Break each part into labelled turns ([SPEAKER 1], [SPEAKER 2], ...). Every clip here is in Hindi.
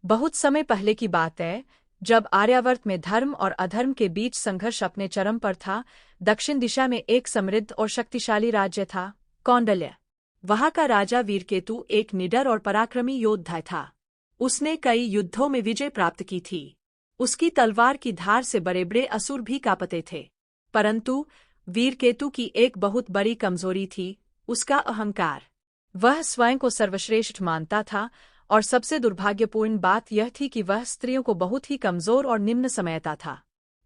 [SPEAKER 1] बहुत समय पहले की बात है, जब आर्यावर्त में धर्म और अधर्म के बीच संघर्ष अपने चरम पर था। दक्षिण दिशा में एक समृद्ध और शक्तिशाली राज्य था, कौंडल्य। वहाँ का राजा वीरकेतु एक निडर और पराक्रमी योद्धा था। उसने कई युद्धों में विजय प्राप्त की थी। उसकी तलवार की धार से बड़े बड़े असुर भी कांपते थे। परंतु वीरकेतु की एक बहुत बड़ी कमजोरी थी, उसका अहंकार। वह स्वयं को सर्वश्रेष्ठ मानता था, और सबसे दुर्भाग्यपूर्ण बात यह थी कि वह स्त्रियों को बहुत ही कमजोर और निम्न समझता था।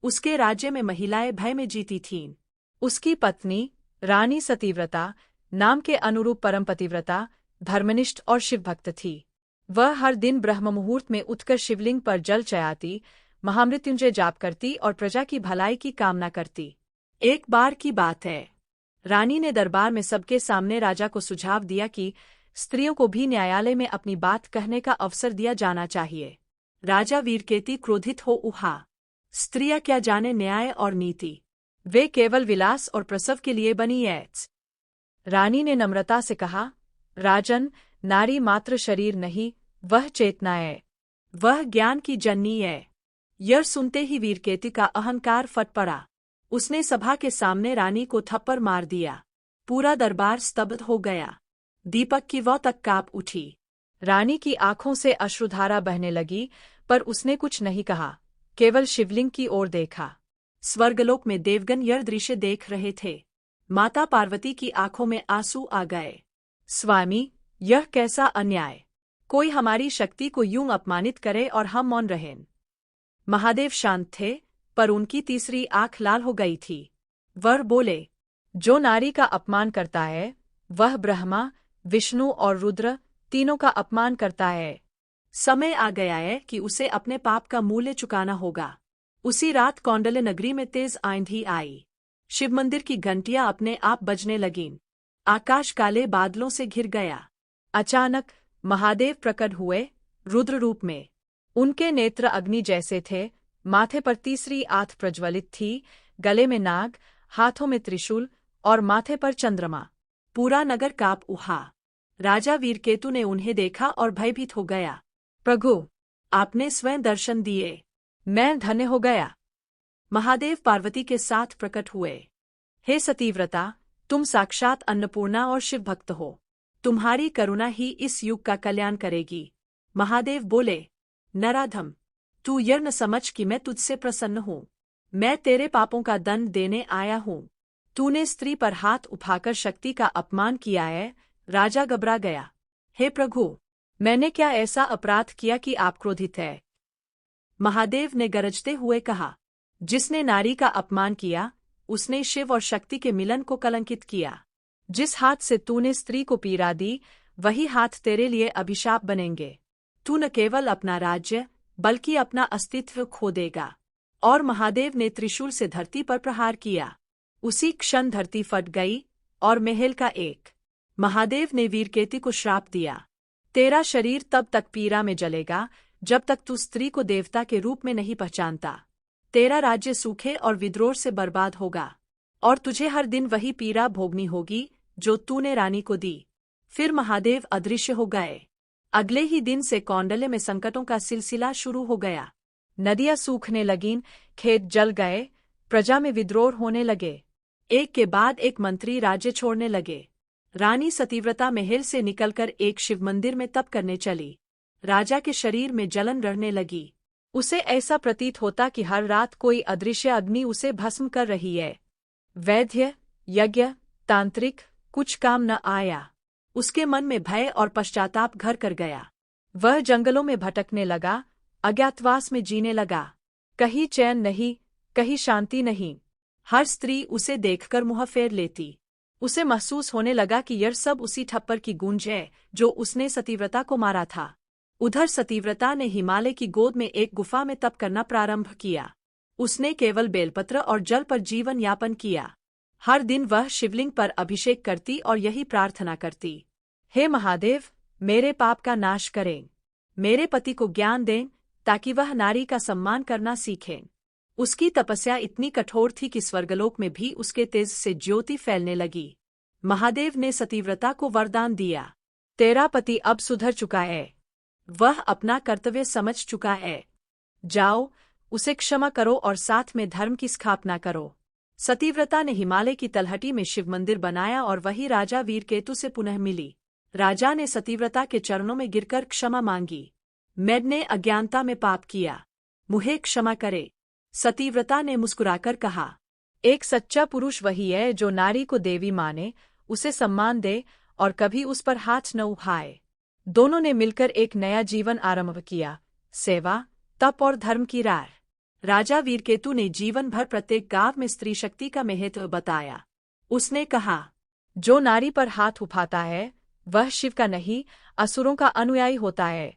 [SPEAKER 1] उसके राज्य में महिलाएं भय में जीती थीं। उसकी पत्नी रानी सतीव्रता नाम के अनुरूप परम पतिव्रता, धर्मनिष्ठ और शिवभक्त थी। वह हर दिन ब्रह्म मुहूर्त में उठकर शिवलिंग पर जल चढ़ाती, महामृत्युंजय जाप करती और प्रजा की भलाई की कामना करती। एक बार की बात है, रानी ने दरबार में सबके सामने राजा को सुझाव दिया कि स्त्रियों को भी न्यायालय में अपनी बात कहने का अवसर दिया जाना चाहिए। राजा वीरकेतु क्रोधित हो उठा। स्त्रियां क्या जाने न्याय और नीति, वे केवल विलास और प्रसव के लिए बनी हैं। रानी ने नम्रता से कहा, राजन, नारी मात्र शरीर नहीं, वह चेतना है, वह ज्ञान की जननी है। यह सुनते ही वीरकेतु का अहंकार फट पड़ा। उसने सभा के सामने रानी को थप्पड़ मार दिया। पूरा दरबार स्तब्ध हो गया। दीपक की वो तक कांप उठी। रानी की आंखों से अश्रुधारा बहने लगी, पर उसने कुछ नहीं कहा, केवल शिवलिंग की ओर देखा। स्वर्गलोक में देवगण यह दृश्य देख रहे थे। माता पार्वती की आंखों में आंसू आ गए। स्वामी, यह कैसा अन्याय! कोई हमारी शक्ति को यूं अपमानित करे और हम मौन रहें। महादेव शांत थे, पर उनकी तीसरी आंख लाल हो गई थी। वह बोले, जो नारी का अपमान करता है, वह ब्रह्मा, विष्णु और रुद्र तीनों का अपमान करता है। समय आ गया है कि उसे अपने पाप का मूल्य चुकाना होगा। उसी रात कौंडल्य नगरी में तेज आंधी आई। शिव मंदिर की घंटियां अपने आप बजने लगीं। आकाश काले बादलों से घिर गया। अचानक महादेव प्रकट हुए, रुद्र रूप में। उनके नेत्र अग्नि जैसे थे, माथे पर तीसरी आंख प्रज्वलित थी, गले में नाग, हाथों में त्रिशूल और माथे पर चंद्रमा। पूरा नगर कांप उठा। राजा वीरकेतु ने उन्हें देखा और भयभीत हो गया। प्रभु, आपने स्वयं दर्शन दिए, मैं धन्य हो गया। महादेव पार्वती के साथ प्रकट हुए। हे सतीव्रता, तुम साक्षात अन्नपूर्णा और शिवभक्त हो। तुम्हारी करुणा ही इस युग का कल्याण करेगी। महादेव बोले, नराधम, तू यह न समझ कि मैं तुझसे प्रसन्न हूँ। मैं तेरे पापों का दंड देने आया हूँ। तूने स्त्री पर हाथ उठाकर शक्ति का अपमान किया है। राजा घबरा गया। हे प्रभु, मैंने क्या ऐसा अपराध किया कि आप क्रोधित हैं? महादेव ने गरजते हुए कहा, जिसने नारी का अपमान किया, उसने शिव और शक्ति के मिलन को कलंकित किया। जिस हाथ से तूने स्त्री को पीड़ा दी, वही हाथ तेरे लिए अभिशाप बनेंगे। तू न केवल अपना राज्य, बल्कि अपना अस्तित्व खो देगा। और महादेव ने त्रिशूल से धरती पर प्रहार किया। उसी क्षण धरती फट गई और महल का एक। महादेव ने वीरकेतु को श्राप दिया, तेरा शरीर तब तक पीड़ा में जलेगा, जब तक तू स्त्री को देवता के रूप में नहीं पहचानता। तेरा राज्य सूखे और विद्रोह से बर्बाद होगा, और तुझे हर दिन वही पीड़ा भोगनी होगी जो तूने रानी को दी। फिर महादेव अदृश्य हो गए। अगले ही दिन से कौंडल्य में संकटों का सिलसिला शुरू हो गया। नदियां सूखने लगीं, खेत जल गए, प्रजा में विद्रोह होने लगे। एक के बाद एक मंत्री राज्य छोड़ने लगे। रानी सतीव्रता महल से निकलकर एक शिव मंदिर में तप करने चली। राजा के शरीर में जलन रहने लगी। उसे ऐसा प्रतीत होता कि हर रात कोई अदृश्य अग्नि उसे भस्म कर रही है। वैद्य, यज्ञ, तांत्रिक, कुछ काम न आया। उसके मन में भय और पश्चाताप घर कर गया। वह जंगलों में भटकने लगा, अज्ञातवास में जीने लगा। कहीं चैन नहीं, कहीं शांति नहीं। हर स्त्री उसे देखकर मुंह फेर लेती। उसे महसूस होने लगा कि यह सब उसी थप्पड़ की गूंज है जो उसने सतीव्रता को मारा था। उधर सतीव्रता ने हिमालय की गोद में एक गुफा में तप करना प्रारंभ किया। उसने केवल बेलपत्र और जल पर जीवन यापन किया। हर दिन वह शिवलिंग पर अभिषेक करती और यही प्रार्थना करती, हे महादेव, मेरे पाप का नाश करें। मेरे पति को ज्ञान दें, ताकि वह नारी का सम्मान करना सीखें। उसकी तपस्या इतनी कठोर थी कि स्वर्गलोक में भी उसके तेज से ज्योति फैलने लगी। महादेव ने सतीव्रता को वरदान दिया, तेरा पति अब सुधर चुका है। वह अपना कर्तव्य समझ चुका है। जाओ, उसे क्षमा करो और साथ में धर्म की स्थापना करो। सतीव्रता ने हिमालय की तलहटी में शिव मंदिर बनाया और वही राजा वीरकेतु से पुनः मिली। राजा ने सतीव्रता के चरणों में गिरकर क्षमा मांगी। मैंने अज्ञानता में पाप किया, मुझे क्षमा करे। सतीव्रता ने मुस्कुराकर कहा, एक सच्चा पुरुष वही है जो नारी को देवी माने, उसे सम्मान दे और कभी उस पर हाथ न उठाए। दोनों ने मिलकर एक नया जीवन आरंभ किया, सेवा, तप और धर्म की राह। राजा वीरकेतु ने जीवन भर प्रत्येक गांव में स्त्री शक्ति का महत्व बताया। उसने कहा, जो नारी पर हाथ उठाता है वह शिव का नहीं, असुरों का अनुयायी होता है।